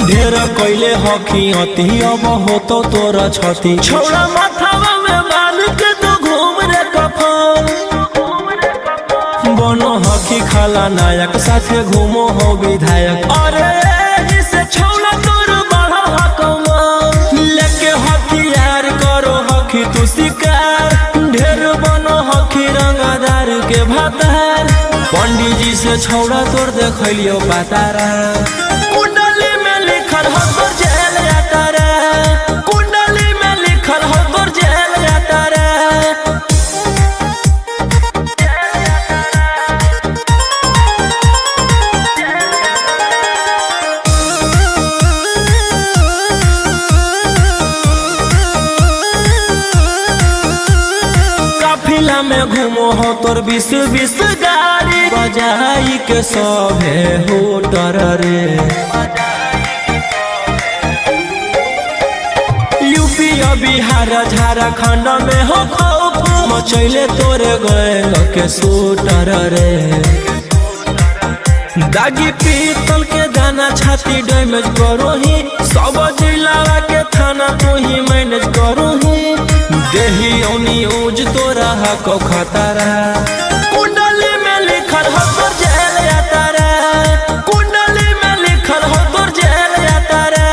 ढेर कैले हकी अति अब हो तो तोरा छती छोड़ा माथावा में बाल के तो घूम रे कफन बनो हकी खाला नायक साथे घूमो हो विधायक अरे जिसे छोड़ा तोर बढ़ा हकमा लेके हथियार करो हकी तू शिकार ढेर बनो हकी रंगदार के भातार पंडित जी से छोड़ा तोर देखलियो पातारा कुंडली में लिखल हो तोर जेल यातारा कुंडली में लिखल हो तोर जेल यातारा काफिला में घूमो हो तोर 20 गाड़ी बजाई के सभे होटर रे यूपी बिहार झारखंड में हो खौफ मचैले तोरे गैंग के शूटर रे दागी पीतल के दाना छाती डैमेज करो ही सब जिला के थाना तू ही मैनेज करो ही देही न्यूज तोरा को खतरा कुंडली में लिखल हो तोर जेल यातारा कुंडली में लिखल हो तोर जेल यातारा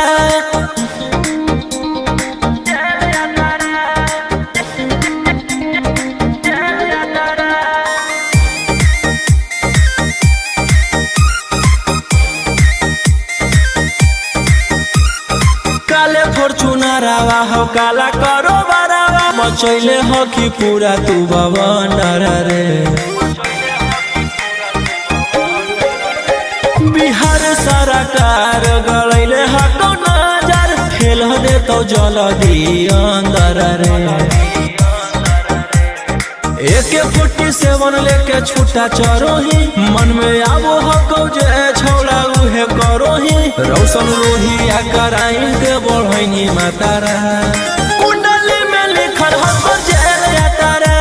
काले फॉर्च्यूनर आवा हो काला करो बरावा मचैले हो कि पूरा तू बवंडर रे बिहार सरकार गलैले हको नजर फेल दे तो जल्दी अंदर रे AK-47 लेके छूटा चरो ही मन में आवो हको जे छोड़ा उहे करो ही रौशन रोहिया कराइन के बढ़ैनी मातारा कुंडली में लिखल हो तोर जेल यातारा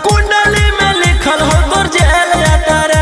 कुंडली में लिखल हो तोर जेल यातारा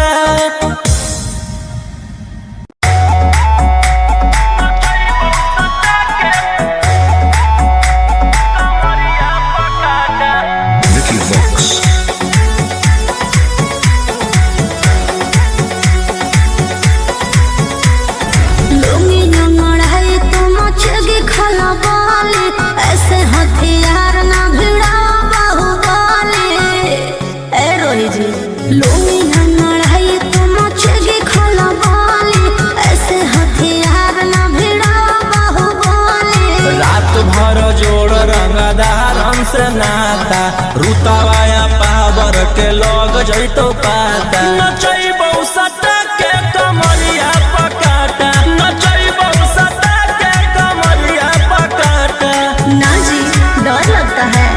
से नाता रुतावाया पावर के लोग जैतो पाता नचैबौ सटा के कमरिया पकाटा नचैबौ सटा के कमरिया पकाटा ना जी डर लगता है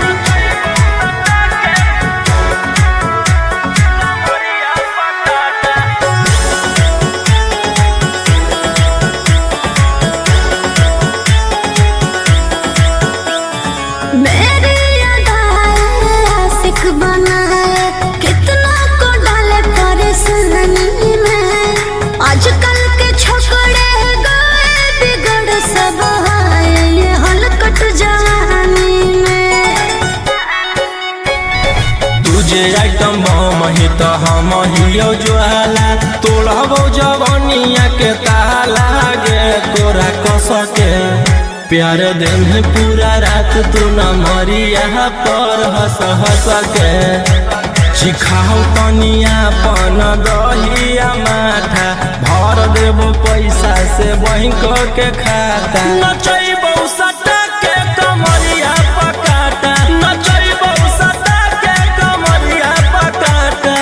आइटम बमही तो हम हियो ज्वाला तोड़बो जवनिया के ताला गे तोरा कस के प्यार दिन पूरा रात तू न मरिया पर हंस हंस के चिखाओ तनिया पन दहिया माथा भर देबो पैसा से बैंक के खाता नचैबो सटा के कमरिया पकाटा नचैबो सटा के कमरिया पकाटा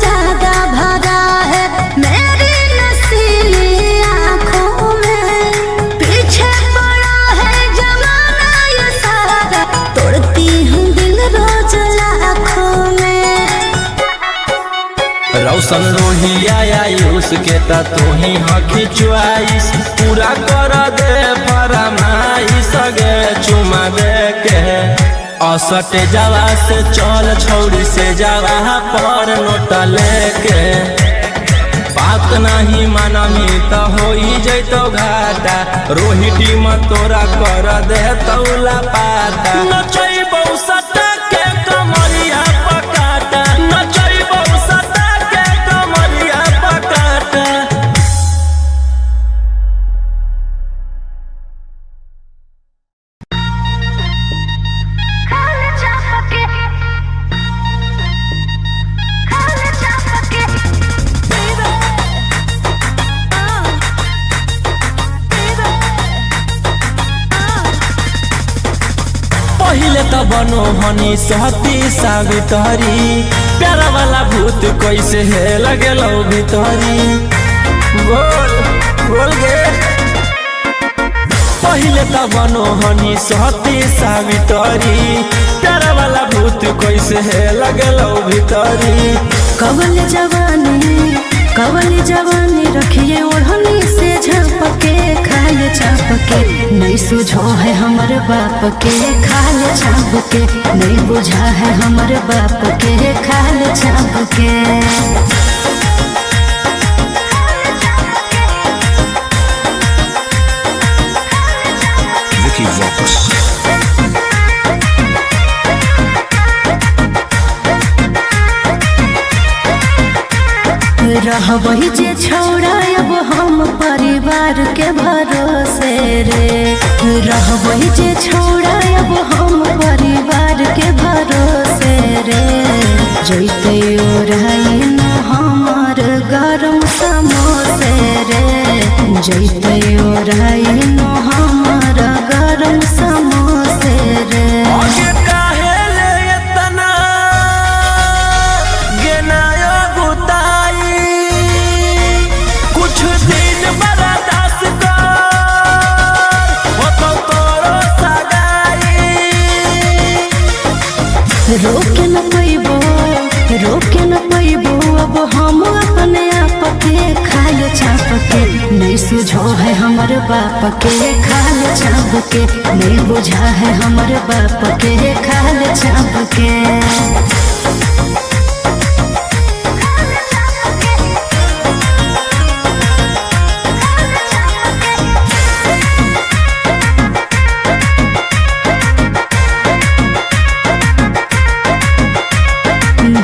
ज्यादा भरा है मेरी नसीलिया रोशन रोहिया आयुष के ता तू ही हकी चुआइस पूरा कर दे फरमाइश गे चुमा दे के असटे जावा से चल छौड़ी से जावा पर नोट लेके बात नहीं मानमी तो हो जैतो घाटा रोहिटी में तोरा कर दे तौला पाता नचैबौ सटा के कमरिया पकाटा नचैबौ सटा के कमरिया पकाटा। पहिले त बनो हनी सहती सावित्री प्यारा वाला भूत कैसे है लगे लो भीतरी बोल बोल गे पहिले त बनो हनी सहती सावित्री प्यारा वाला भूत कैसे है लगे लो भीतरी कवल जवानी रखिए ओढ़नी से झापके खाले चापके नहीं सुझो है हमर बाप के खाले चापके नहीं बुझा है हमर बाप के खाले चापके। रहबही जे छौड़ा अब हम परिवार के भरोसे रे रहबही जे छौड़ा अब हम परिवार के भरोसे रे जैते ओढ़ाई न हमर गरम समोसे रे जैते ओढ़ाई न हमर गरम समोसे रे। रोके न पैबो अब हम अपने आप के खाले चाप के नहीं सुझो है हमर बाप के खाले चाप के नहीं बुझा है हमर बाप के खाले चाप के।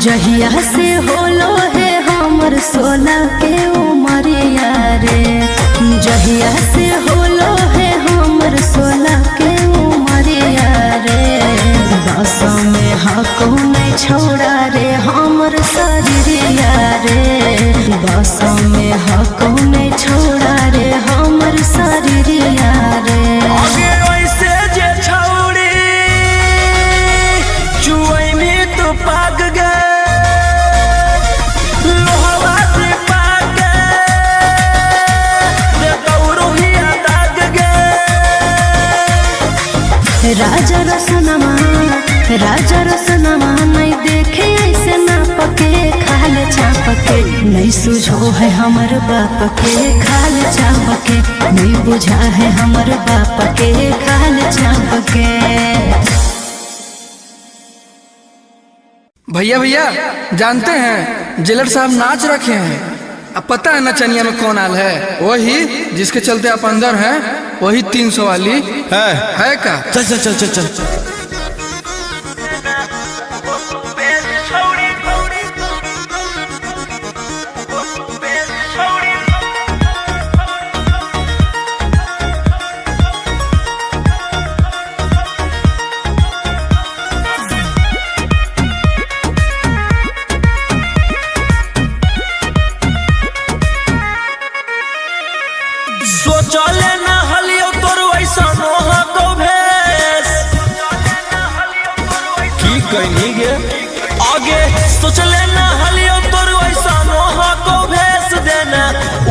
जहिया से होलो है हमर 16 के उमरिया रे जहिया से होलो है हमर 16 के उमरिया रे बस में हको नहीं छोड़ा रे हमर शरीरिया रे बस में हको नहीं छोड़ा रे हमर शरीरिया रे। राजा रसनमा नहीं देखे ऐसे ना पके खाले चापके नहीं सुझो है हमर बाप के खाले चापके नहीं बुझा है हमर बाप के खाले चापके। भैया भैया जानते हैं जेलर साहब नाच रखे हैं। अब पता है नचनिया में कौन आल है? वही जिसके चलते आप अंदर हैं, वही 300 वाली है का? चल चल चल चल चल सोचले ना हलियो तोर वैसा नोहा को भेस की कहनी गे आगे सोचले ना हलियो तोर वैसा नोहा को भेस देना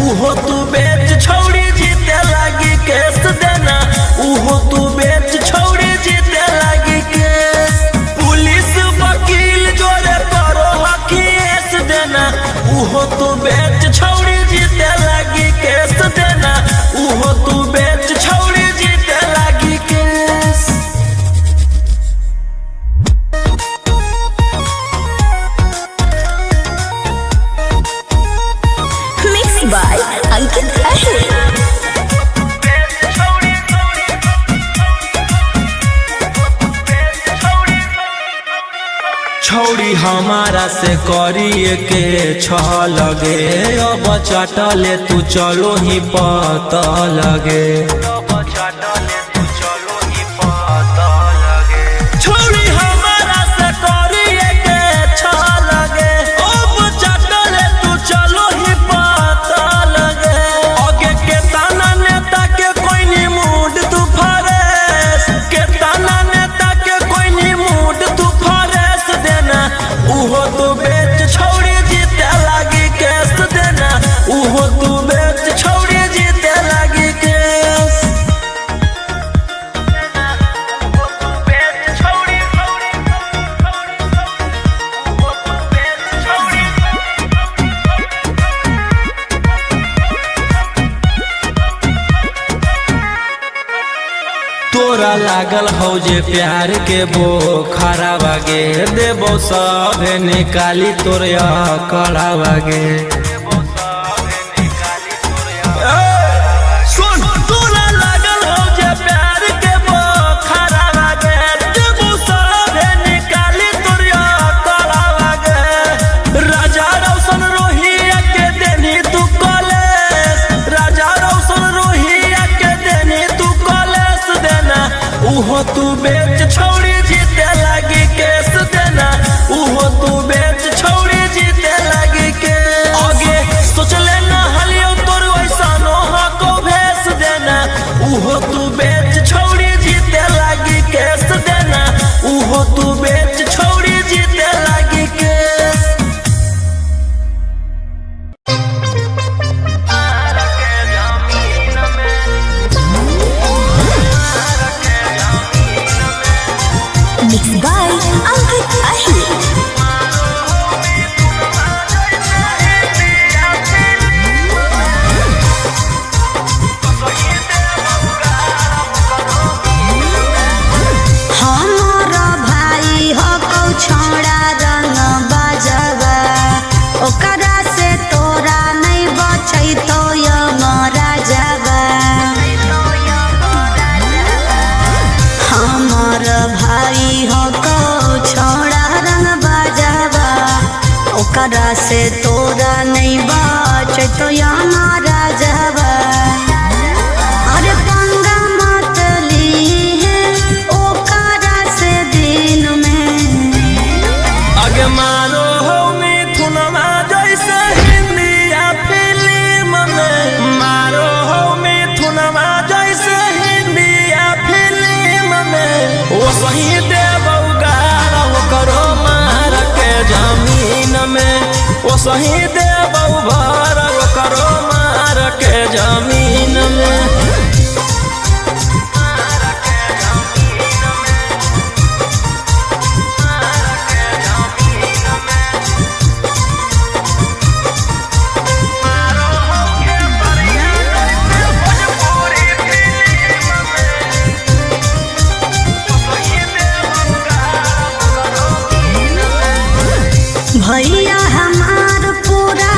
उहो तू बेच छौड़ी जीते लागी केस देना उहो तू बेच छौड़ी जीते लागी केस पुलिस वकील जोरे करो हकीस देना उहो हमारा से करिए के लगे अब चटले तू चलो ही पता लगे छोड़ी हमारा से करिए के लगे अब चटले तू चलो ही पता लगे आगे के ताना नेता के कोई नी मूड तू फरेस के ताना नेता के कोई नी मूड तू फरेस देना उहो तू बेच छोड़ी जीते लागी केस देना उहो तू बेच छोड़ी जीते लागी केस तोरा लागल हो जे प्यार के वो खरा बागे देबो सब निकाली तोरिया कड़ा बागे सुन तोरा लागल हो जे प्यार के वो खरा बागे देबो सब निकाली तोरिया कड़ा बागे राजा रौशन रोहिया के देनी तू कॉलेज राजा रौशन रोहिया के देनी तू कॉलेज देना उहो तू बेच छोड़ी जीते लागी केस देना उहो तू बेच छोड़ी जीते लागी के आगे सोच लेना हलियो तोर वैसा नोहा को भेस देना उहो तू बेच छोड़ी जीते लागी केस देना उहो तू बेच छोड़ी जीते लागी केस Mixed by Ankit Ahir. हमारा भाई हो कौ छोड़ा रंग बाजवा ओकरा से तोरा नहीं बचै तो यमरा जावा हमार भाई हो कौ छोड़ा रंग बाजवा ओकरा से तोरा नहीं बचै तो यमरा जावा अरे पंगा मत लीहे ओकरा से दिन में आगे मारो हो मिथुनमा जैसे हिंदी या फिल्म में मारो हो मिथुनमा जैसे हिंदी या फिल्म में वो सही देबौ गारा वो करो मार के जमीन में वो सही देबौ भर वो करो मार के जमीन में भैया हमार पूरा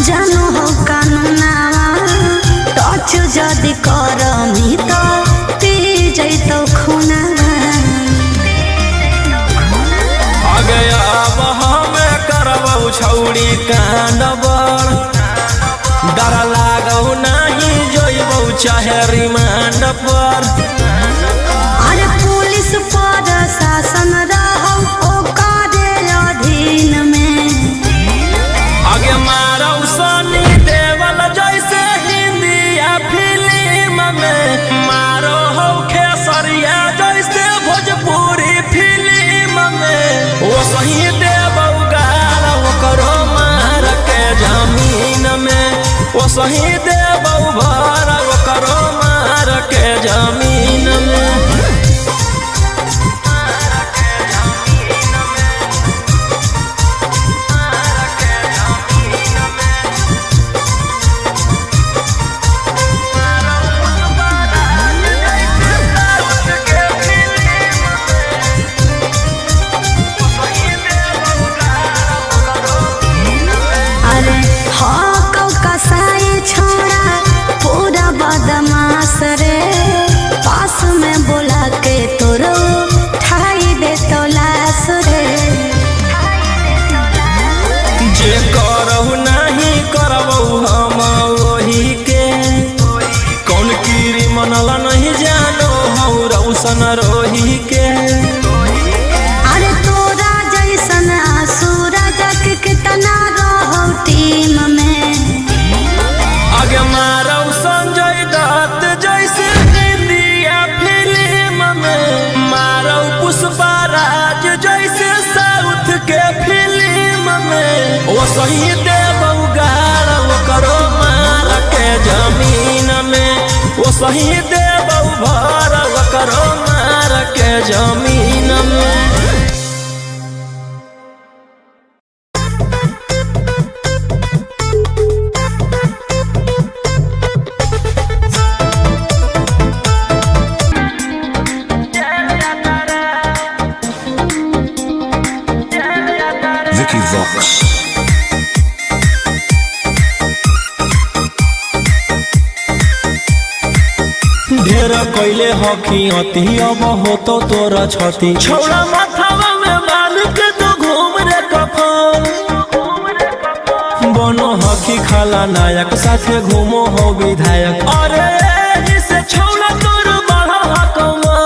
जानो हो कानूनावा टच जदि करमी तो पी जैतो खूनावा आगे अब हमें करबौ छौड़ी कांडबर डर लागौ नहीं जोइबौ चाहे रिमांड पर अरे पुलिस पर शासन रहो ओकरे अधीन में आगे मारौ सनी देवल जैसे हिंदी या फिल्म में मारो हो खेसरिया जैसे भोजपुरी फिल्म में वो सही देबौ गारा वो करो मार के जमीन में वो सही देबौ भर वो करो मार के जमीन में अरे हाँ कौ कसाई छो वो सही देव उगाड़ करो मार के जमीन में, वो सही देव भर करो मार के जमीन में। ढेर कैले हकी अति अब हो तो तोरा छती, छौड़ा माथावा में बाल के तो घूम रे कफन। बनो हकी खाला नायक साथे घूमो हो विधायक, अरे जिसे छौड़ा तोर बढ़ा हकमा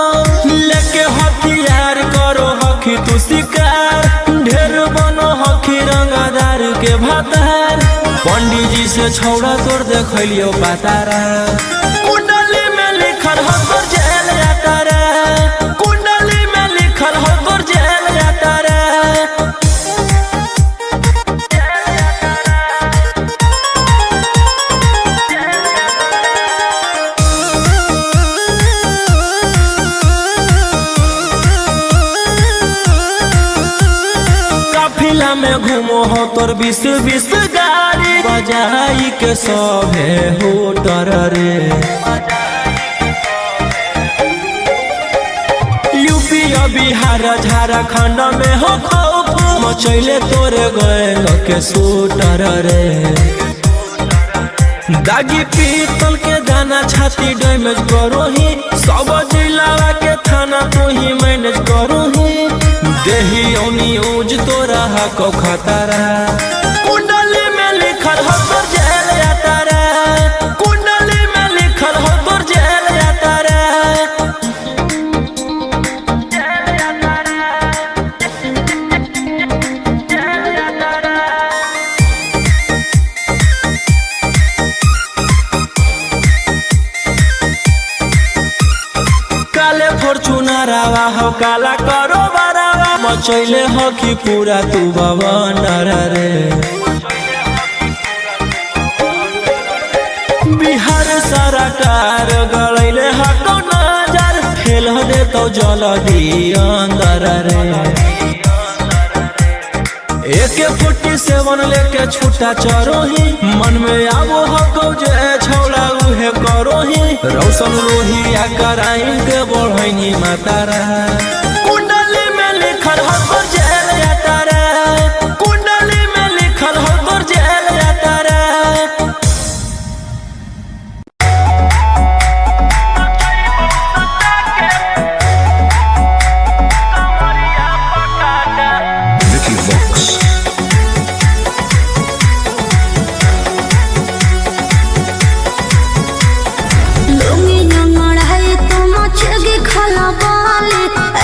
लेके हथियार करो हकी तू शिकार। ढेर बनो हकी रंगदार के भातार, पंडित जी से छौड़ा तोर देखलियो पातारा। कुंडली में लिखल हो तोर जेल जाता रे, कुंडली में लिखल हो तोर जेल जाता रे। काफिला में घूमो हो तोर 20-20 गाड़ी, बजाई के सभे होटर रे। यूपी बिहार झारखंड में हो खौफ, मचैले तोरे गैंग के शूटर रे। दागी पीतल के दाना छाती डैमेज करो ही, सब जिला के थाना तू ही मैनेज करो ही। देही न्यूज तोरा हको खतरा, कुंडली में लिखल हो तोर जेल जाता रे, कुंडली में लिखल हो तोर जेल जाता रे। काले फॉर्च्यूनर आवा हो काला करो बरावा, मचैले हो कि पूरा तू बवनर रे। बिहार सरकार गलैले हको नजर, फेल दे तो जल्दी अंदर रे। AK-47 लेके छूटा चरो ही, मन में आवो हको जे छौड़ा उहे करो ही। रौशन रोहिया कराइन के बढ़ैनी मातारा, कुंडली में लिखल हो तोर जेल जाता रे, कुंडली में लिखल हो तोर जेल जाता रे।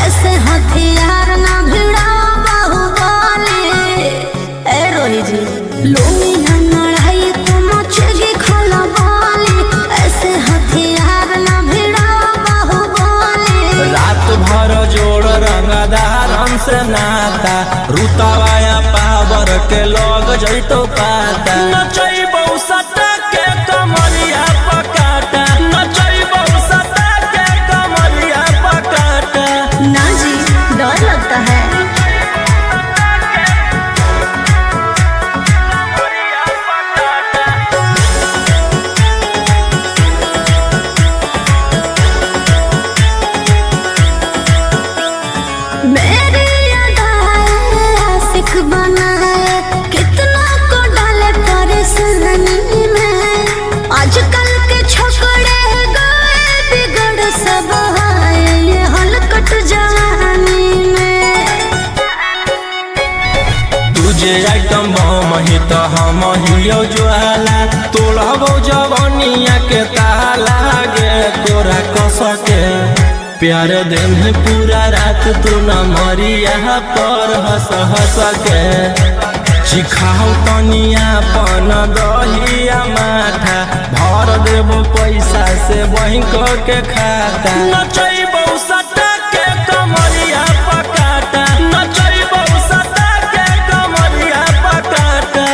ऐसे हथियार ना भिड़ा बाहुबली। ए रोही जी लूंगी ना लड़ाई तो मचेगी खलबली, ऐसे हथियार ना भिड़ा बाहुबली। रात भर जोड़ रंगदार से नाता, रुतावाया पावर के लोग जैतो पाता। नचैबौ सटा के कमरिया पकाटा, नचैबौ सटा के कमरिया पकाटा। ना जी डर लगता है। मेरी अदाएं आशिक बनाए, कितना को डाले परेशानी में। आजकल के छोकरे गए बिगड़ सब आए ये हलकट जवानी में। तुझे आइटम बम ही तो हम हियो ज्वाला, तोड़बो जवानिया के ताला गे तोरा कसके। प्यार दिन पूरा रात तू न मरिया पर हंस हंस के। चिखाओ तनिया पन दहिया माथा, भर देबो पैसा से बैंक के खाता। नचैबौ सटा के कमरिया पकाटा, नचैबौ सटा के कमरिया पकाटा।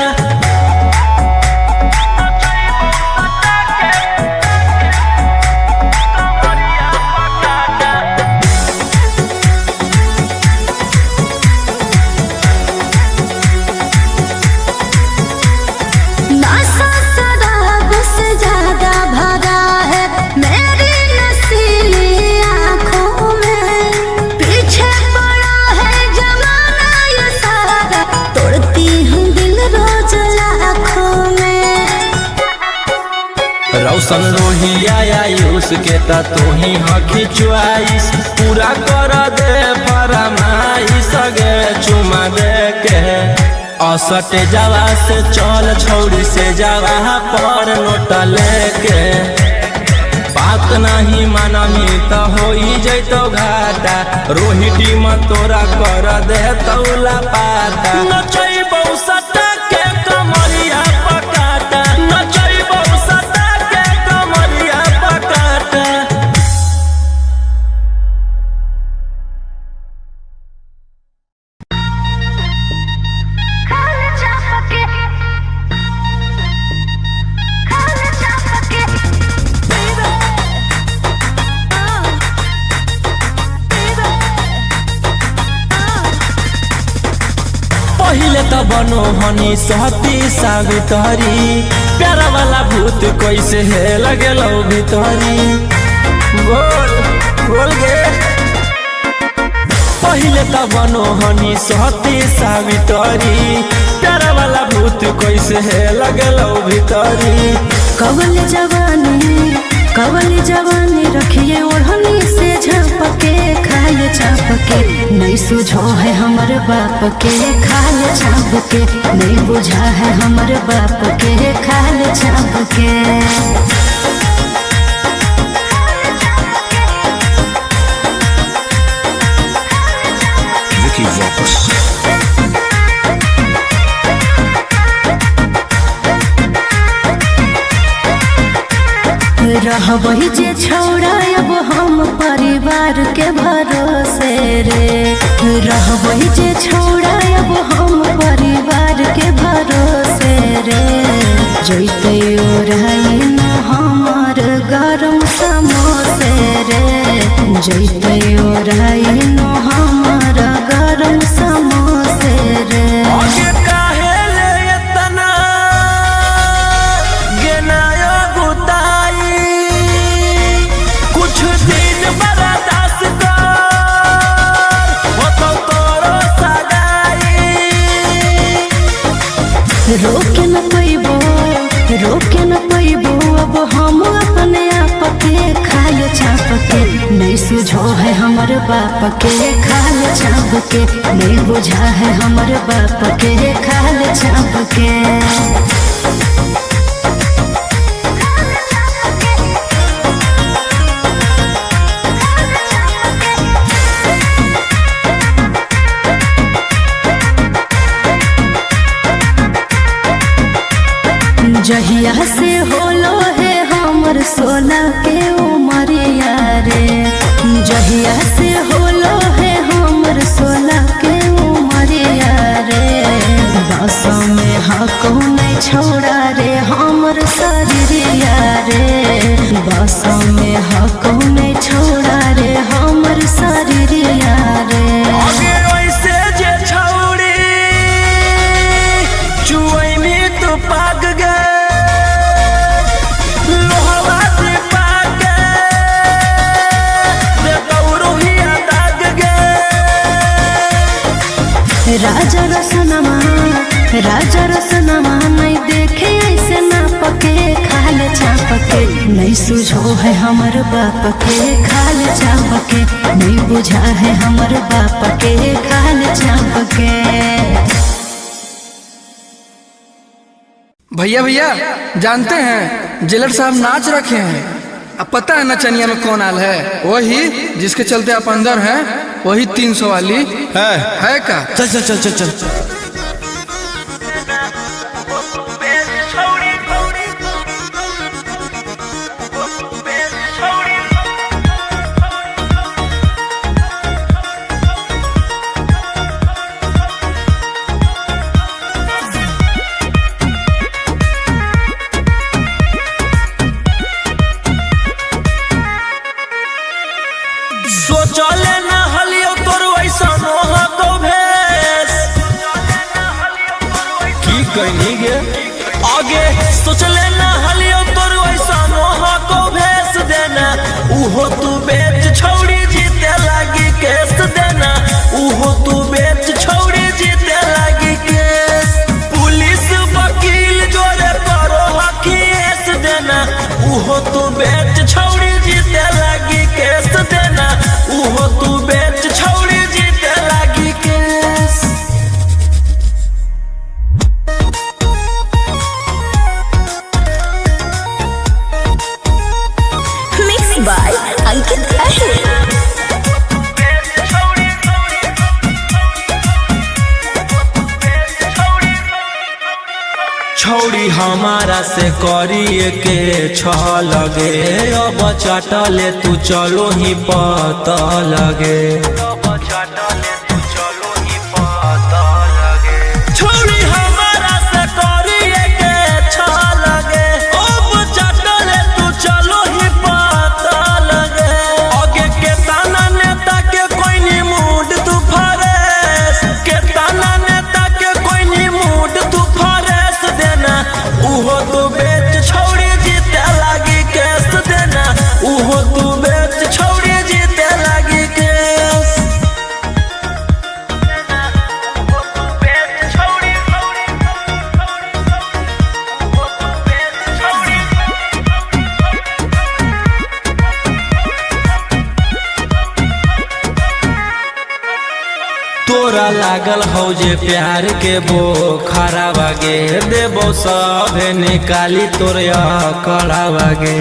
रोशन रोहिया आयुष के त तू ही हकी च्वाइस पूरा कर दे फरमाइश गे चुमा दे के असटे जावा से चल छौड़ी से जावा पर नोट लेके बात नहीं मानमी त होई जैतो घाटा रोहिटी में तोरा कर दे तौला पाता नचैबौ सटा के कमरिया पकाटा नचैबौ सटा के कमरिया पकाटा। पहिले त बनो हनी सहती सावित्री प्यारा वाला भूत कैसे है लगेलो भितरी बोल बोल गे पहिले त बनो हनी सहती सावित्री प्यारा वाला भूत कैसे है लगेलो भितरी। कवल जवानी रखिए ओढ़नी से झापके खाए चापके नहीं सुझो है हमर बाप के खाए चापके नहीं बुझा है हमर बाप के खाए चापके। रहबही जे छौड़ा अब हम परिवार के भरोसे रे रहबही जे छौड़ा अब हम परिवार के भरोसे रे जैते ओढ़ाई न हमर गरम समोसे रे जैते ओढ़ाई न हमर गरम समोसे रे। रोके न पैबो अब हम अपने आप के खाए छाप के नहीं सुझो है हमर बाप के खाए छाप के नहीं बुझा है हमर बाप के खाए छाप के। जहिया से होलो है हमर 16 के उमरिया रे जहिया से होलो है हमर 16 के उमरिया रे बस में हको नहीं छोड़ा रे हमर शरीरिया रे बस में हको नहीं छोड़ा रे हमर शरीरिया रे। राजा रसनमा नहीं देखे ऐसे ना पके खाल चापके नहीं सुझो है हमर बाप के खाल चापके नहीं बुझा है हमर बाप के खाल चापके। भैया जानते हैं जेलर साहब नाच रखे हैं। अब पता है नचनिया में कौन आल है? वही जिसके चलते आप अंदर हैं, वही 300 वाली है का? चल चल चल चल चल सोचले न हलियो तोर वैसा नोहा को भेस की कहनी गे आगे सोचले न हलियो तोर वैसा नोहा को भेस देना उहो तू बेच छौड़ी जीते लागी केस देना उहो तू बेच छौड़ी जीते लागी केस पुलिस वकील जोरे करो हकीस देना उहो छौड़ी हमारा से करिए के लगे अब चटले तू चलो ही पता लगे छौड़ी हमारा से करिए के लगे अब चटले तू चलो ही पता लगे आगे के ताना नेता के कोई नी मूड तू फरेस के ताना नेता के कोई नी मूड तू फरेस देना उहो तू बेच छौड़ी जीते लागी केस देना उहो तू बेच छौड़ी जीते लागी केस तोरा लागल हो जे प्यार के बोखरा बागे देबो सभे निकाली तोरिया कड़ा बागे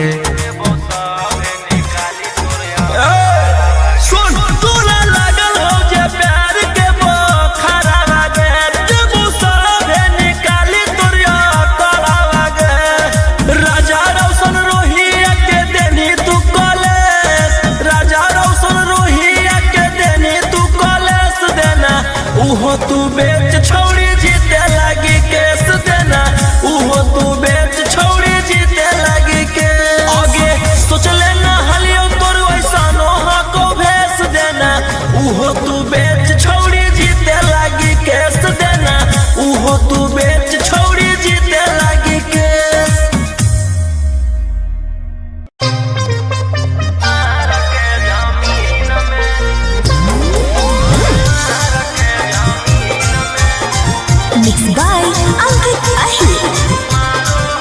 सुन तोरा लागल हो जे प्यार के बोखरा बागे देबो सभे निकाली तोरिया कड़ा बागे राजा रोशन रोहिया के देनी तू कॉलेज राजा रोशन रोहिया के देनी तू कॉलेज देना उहो तू बेच छौड़ी जीते लागी केस देना उहो तू बेच छौड़ी जीते लागी के आगे सोचले ना हलियो तोर वैसा नोहा को भेस देना उहो तू बेच छौड़ी जीते लागी केस देना उहो तू बेच छौड़ी जीते लागी केस Mixed by Ankit Ahir.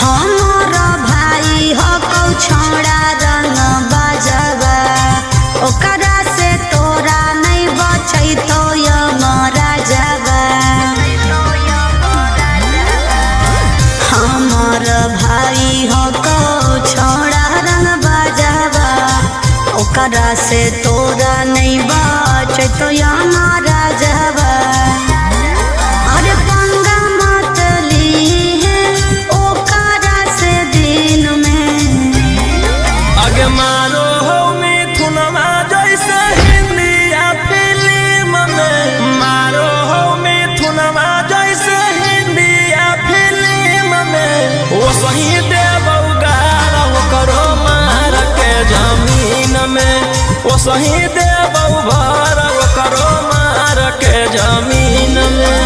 हमारा भाई हो कौ छोड़ा रंग बजवा ओकरा से तोरा नहीं बचै तो यमरा जवा हमार भाई हो कौ छोड़ा रंग बजवा ओकरा से तोरा नहीं बचै तो यमरा जवा अरे पंगा मत लीहे ओकरा से दिन में आगे मारो हो मिथुनमा जैसे हिंदिया फिल्म में मारो हो मिथुनमा जैसे हिंदिया फिल्म में वो सही देबौ गारा वो करो मार के जमीन में वो सही देबौ भर वो करो मार के जमीन में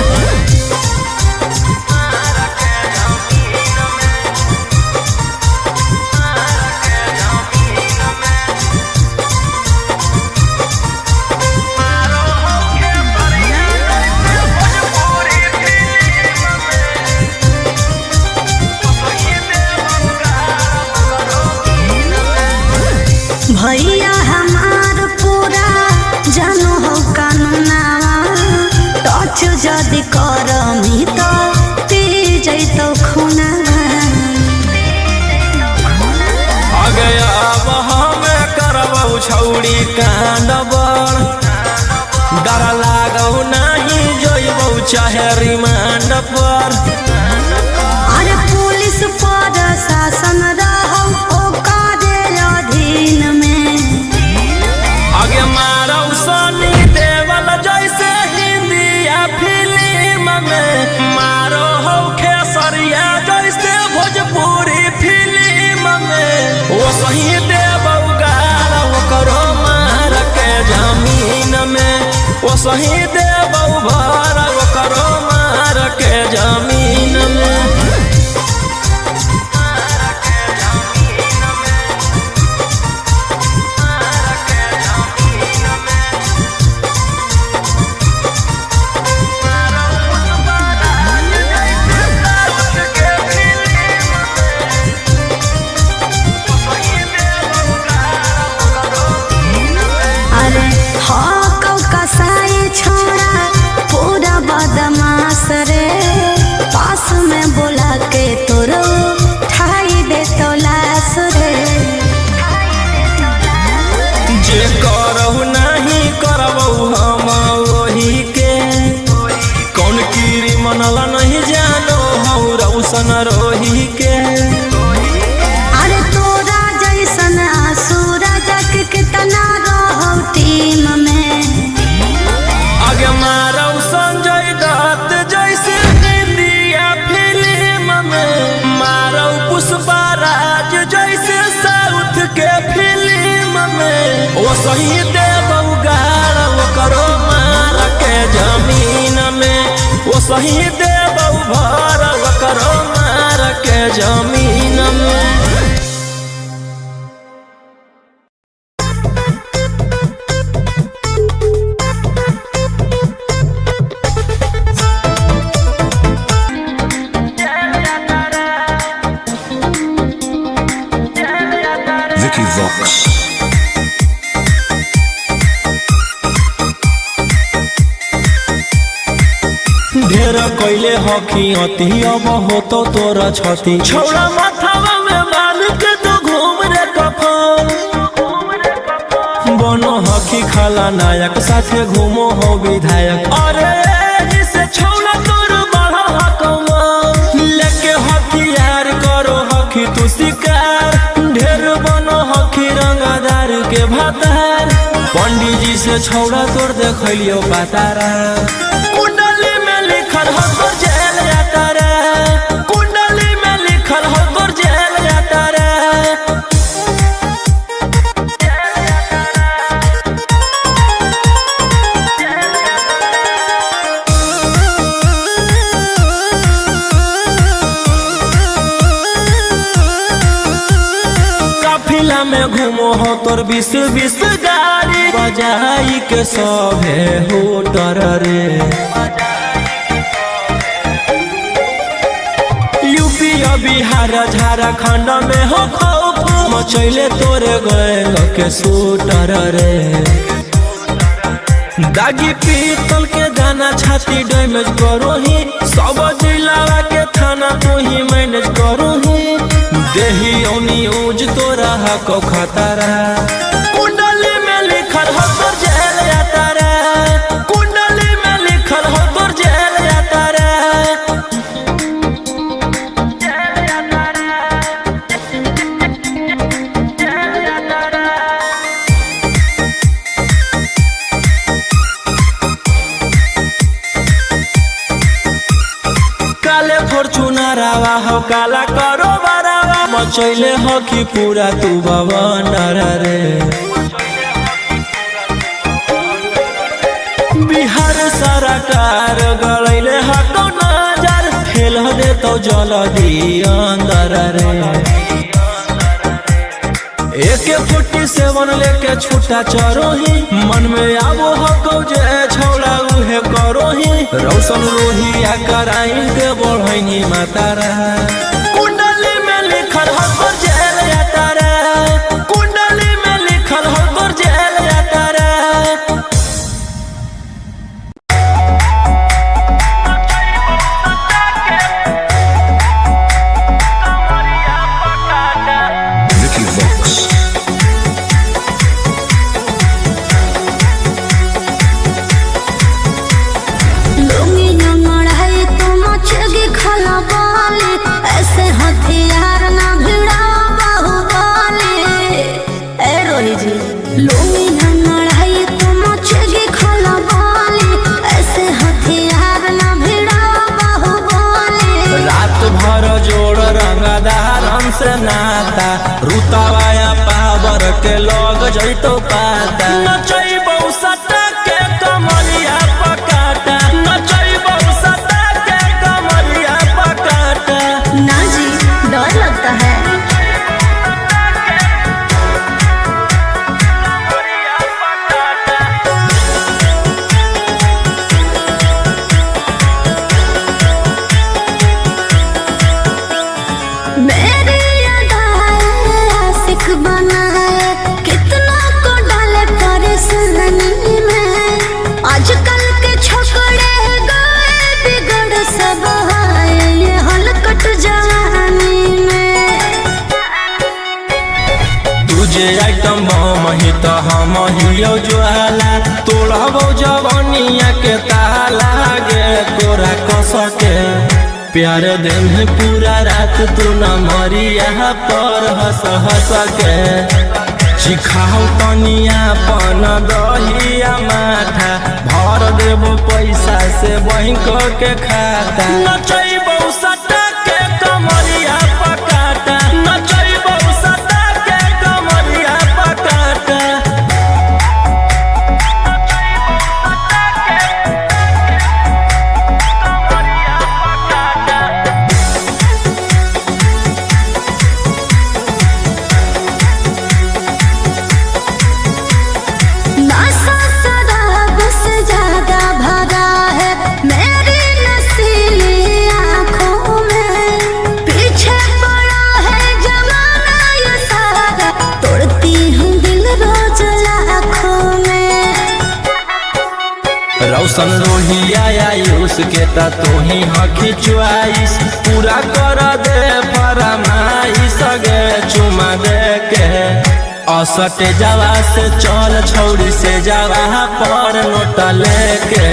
भैया हमार पूरा जानो हो कानूनावा टच जदि करमी तो पी जैतो खुनावा आगे अब हमें करबौ छौड़ी कांड बड़ डर लागौ नहीं जोइबौ चाहे रिमांड पर अरे पुलिस पर शासन रहो ओकरे अधीन में आगे मारौ सनी देवल जैसे हिंदिया फिल्म में मारो हो खेसरिया जैसे भोजपुरी फिल्म में वो सही देबौ गारा वो करो मार के जमीन में वो सही देबौ भर वो करो मार के जमीन में के फिल्म में वो सही देव उगाड़ वो करो मार के जमीन में वो सही देव भर वो करो मार के जमीन में। ढेर कैले हकी अति अब हो तो तोरा छती छौड़ा माथावा में बांध के तो घूम रे कफन बनो हकी खाला नायक साथे घूमो हो विधायक अरे जिसे छौड़ा तोर बढ़ा हकमा लेके हथियार करो हकी तू शिकार ढेर बनो हकी रंगदार के भातार पंडित जी से छौड़ा तोर देखलियो पातारा कुंडली में लिखल हो तोर जेल जाता रे कुंडली में लिखल हो तोर जेल जाता रे। काफिला में घूमो हो तोर 20-20 गाड़ी बजाई के सभे हो तर रे यूपी बिहार झारखंड में हो खौफ मचैले तोरे गैंग के शूटर रे दागी पीतल के दाना छाती डैमेज करो ही सब जिला के थाना तू ही मैनेज करो ही देही न्यूज तोरा हको खतरा कुंडली में लिखल हो तोर जेल जाता रे कुंडली में लिखल हो तोर जेल जाता रे। काले फॉर्च्यूनरवा हो काला करो बरावा मचैले हो कि पूरा तू बवंडर रे बिहार सरकार गलैले हको नजर फेल दे तो जल्दी अंदर रे AK-47 लेके छूटा चरो ही मन में आवो हको जे छौड़ा उहे करो ही रौशन रोहिया कराइन के बढ़ैनी मातारा कुंडली में लिखल हो तोर जेल जाता रे कुंडली में लिखल हो तोर जेल जाता रे। से नाता रुतावाया पावर के लोग जैतो पाता नचैबौ सटा के कमरिया पकाटा नचैबौ सटा के कमरिया पकाटा ना जी डर लगता है आजकल के छोकरे गए बिगड़ सब ये हलकट जवानी में तुझे आइटम मही तो हम हियो ज्वाला तोड़बो जवानिया के ताला गे तोरा कस के प्यार दिन पूरा रात तू न मरिया पर हंस हंस के सिखाओ तनिया पन दहिया माथा भर देबो पैसा से बैंक के खाता नचैबौ सटा के कमरिया पकाटा नचैबौ सटा के कमरिया रोशन रोहिया आयुष के ता तू ही हकी चुआइस पूरा कर दे फरमाइश गे चुमा दे के असट जावा से चल छौड़ी से जावा पर नोट लेके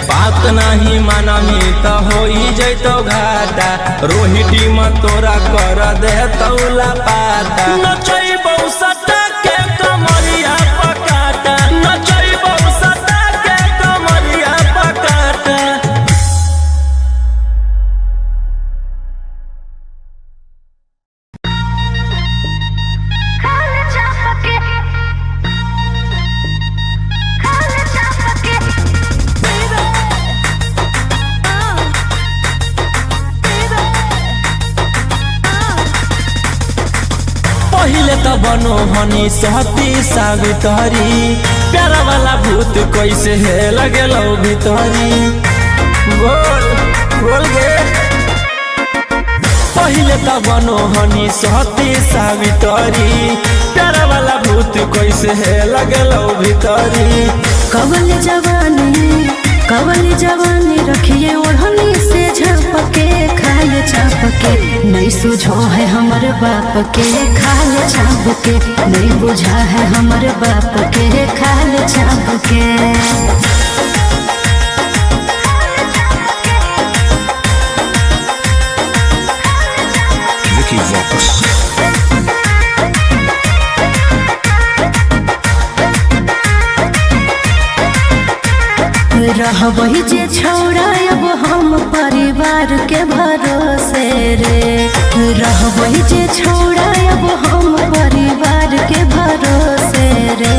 बात नहीं मानमी तो हो जैतो घाटा रोहिटी में तोरा कर दे तौला पाता नचई बहुसटा के कमरिया पकाटा नचई बहुसटा के कमरिया पकाटा। पहिले त बनो हनी सहती सावित्री प्यारा वाला भूत कैसे है लगे लो भीतरी बोल बोल गे पहिले त बनो हनी सहती सावित्री प्यारा वाला भूत कैसे है लगे लो भीतरी कवल जवानी रखिए ओढ़नी से झपके खाए छापके नहीं सुझो है हमर बाप के खाए छापके नहीं बुझा है हमर बाप के खाए छापके। रहबही जे छौड़ा अब हम परिवार के भरोसे रे रहबही जे छौड़ा अब हम परिवार के भरोसे रे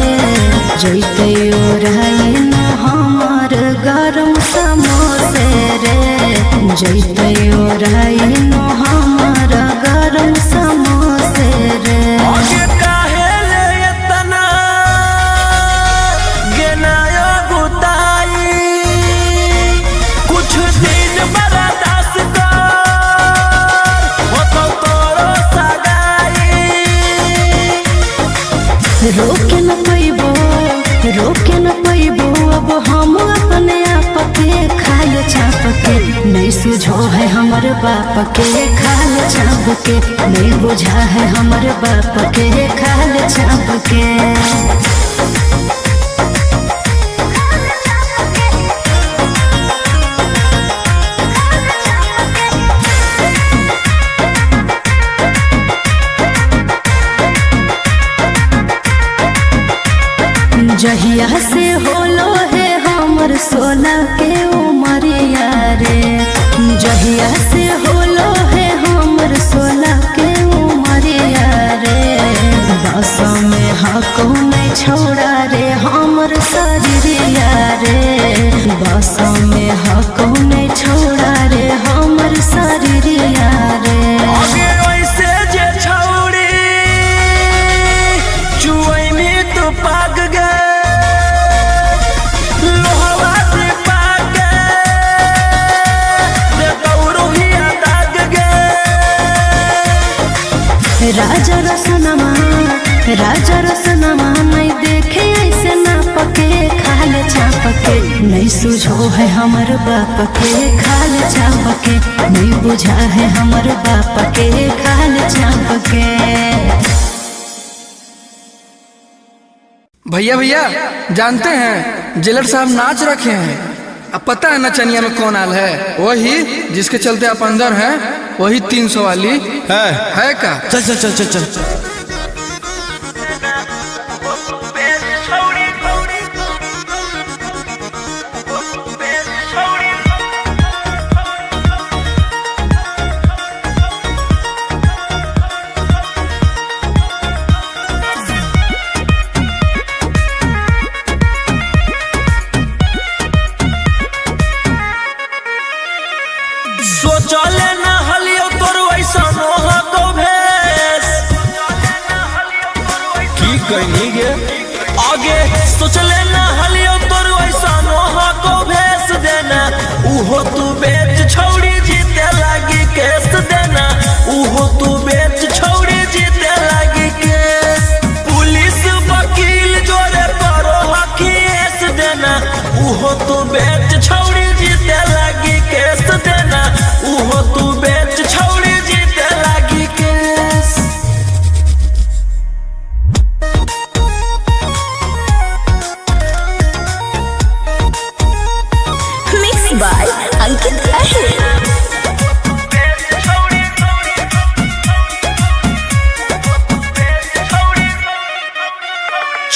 जैते ओढ़ाई न हमार गरम समोसे रे जैते ओढ़ाई न हमार गरम समोसे रे। रोके न पैबो अब हम अपने आप के खाए छाप के नहीं सुझो है हमर बाप के खाए छाप के नहीं बुझा है हमर बाप के खाए छाप के। जहिया से होलो है हमर सोना के उमरिया रे जहिया से होलो है हमर सोना के उमरिया रे बस में हको नहीं छोड़ा रे हमर शरीरिया रे बस में हको नहीं छोड़ा रे हमर शरीरिया रे। राजा रसनमा नहीं देखे ऐसे ना पके खाले छापके नहीं सुझो है हमर बाप के खाले छापके नहीं बुझा है हमर बाप के खाले छापके। भैया भैया जानते हैं जेलर साहब नाच रखे हैं, अब पता है नचनिया में कौन आल है? वही जिसके चलते आप अंदर हैं, वही 300 वाली है का? चल चल चल चल चल सोचले न हलियो तोर वैसा मोह को भेस की कहनी गे आगे सोचले न हलियो तोर वैसा मोह को भेस देना उहो तू बेच छौड़ी जीते लागी केस देना उहो तू बेच छौड़ी जीते लागी केस पुलिस वकील जोरे करो हकीस देना उहो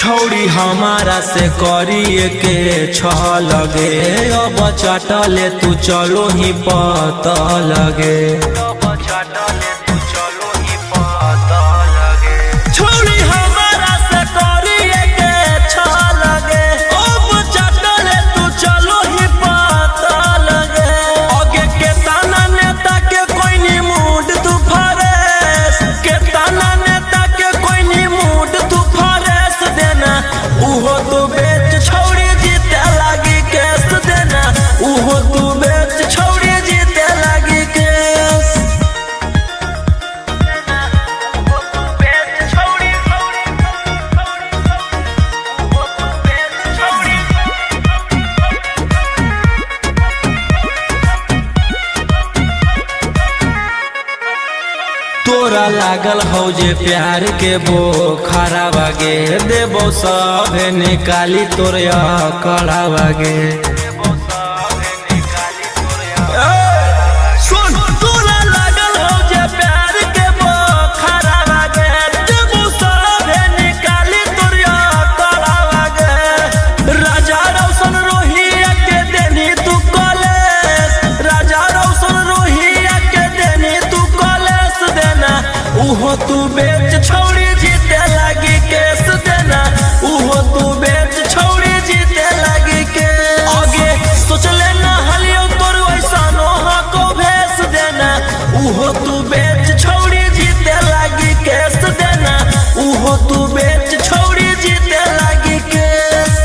छौड़ी हमारा से करिए के लगे अब चटले तू चलो ही पता लगे छौड़ी हमारा से करिए के लगे अब चटले तू चलो ही पता लगे आगे के ताना नेता के कोई नी मूड तू फरेस के ताना नेता के कोई नी मूड तू फरेस देना उहो तू बेच छौड़ी जीते लागी केस देना उहो तू बेच छौड़ी जीते लागी केस तोरा लागल हो जे प्यार के वो खरा बागे देबो सब निकाली तोरा कड़ा बागे सुन तोरा लागल हो जे प्यार के वो खरा बागे देबो सब निकाली तोरा कड़ा बागे राजा रौशन रोहिया के देनी तू कॉलेज राजा रौशन रोहिया के देनी तू कॉलेज देना उहो तू बेच छौड़ी जीते लागी केस देना उहो तू बेच छौड़ी जीते लागी के आगे सोच लेना हलियो तोर वैसा नोहा को भेस देना उहो तू बेच छौड़ी जीते लागी केस देना उहो तू बेच छौड़ी जीते लागी केस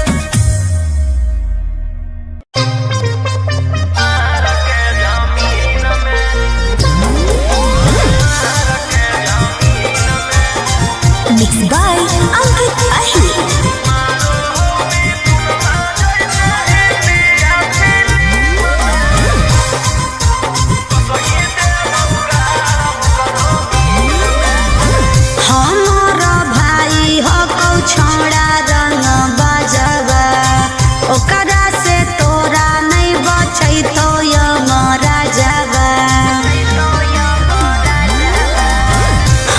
Mixed by Ankit Ahir. हमारा भाई हो कौ छोड़ा रंग बाजवा ओकरा से तोरा नहीं बचै तो यमरा जावा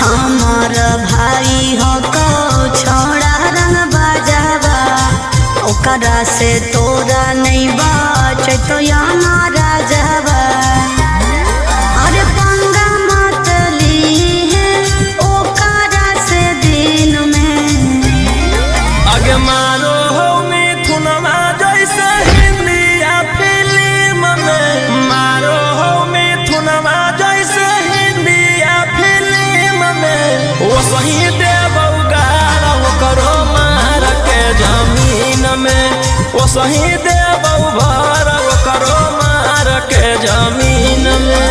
हमार भाई हो कौ छोड़ा रंग बाजवा ओकरा से तोरा नहीं बचै तो यमरा जावा अरे पंगा मत ली है ओकरा से दिन में आगे मारो हो मिथुनमा जैसे हिंदिया फिल्म में मारो हो मिथुनमा जैसे हिंदिया फिल्म में वो सही देबौ गारा वो करो मार के जमीन में वो सही देबौ भर वो करो मार के जमीन में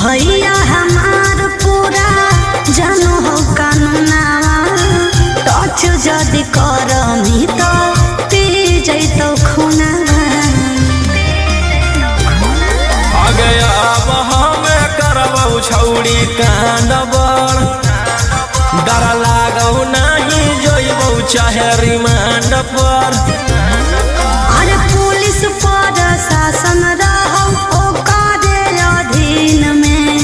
भैया हमार पूरा जानो हो कानूनावा टच जदि करमी तो पी जैतो खूनावा आगे अब हमें करबौ छौड़ी कांड बड़ डर लागौ नहीं जोइबौ चाहे रिमांड पर अरे पुलिस पर शासन रहो ओकरे अधीन में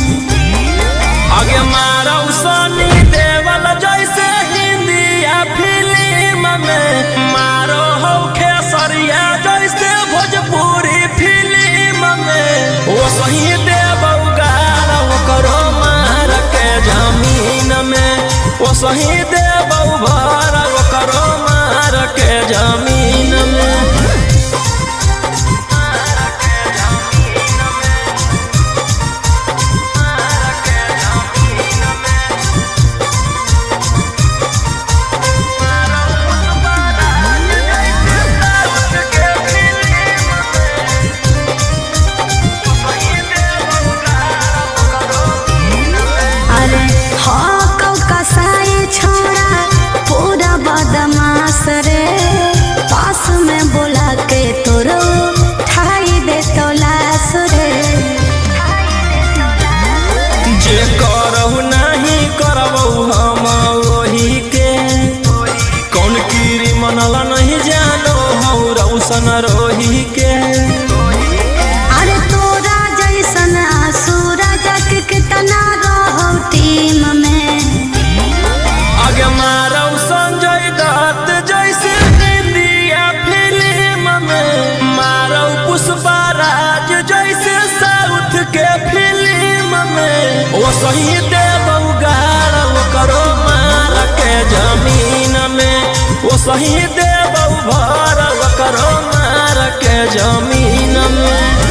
आगे मारौ सनी देवल जैसे हिंदिया फिल्म में मारो हो खेसरिया जैसे भोजपुरी फिल्म में वो सही देबौ गारा वो करो मार के जमीन में वो सही देबौ भर वो करो मार के जमीन में अरे हाँ कौ कसाई छोड़ा वो सही देबऊ गाड़ करो मार के जमीन में, वो सही देबऊ भर करो मार के जमीन में।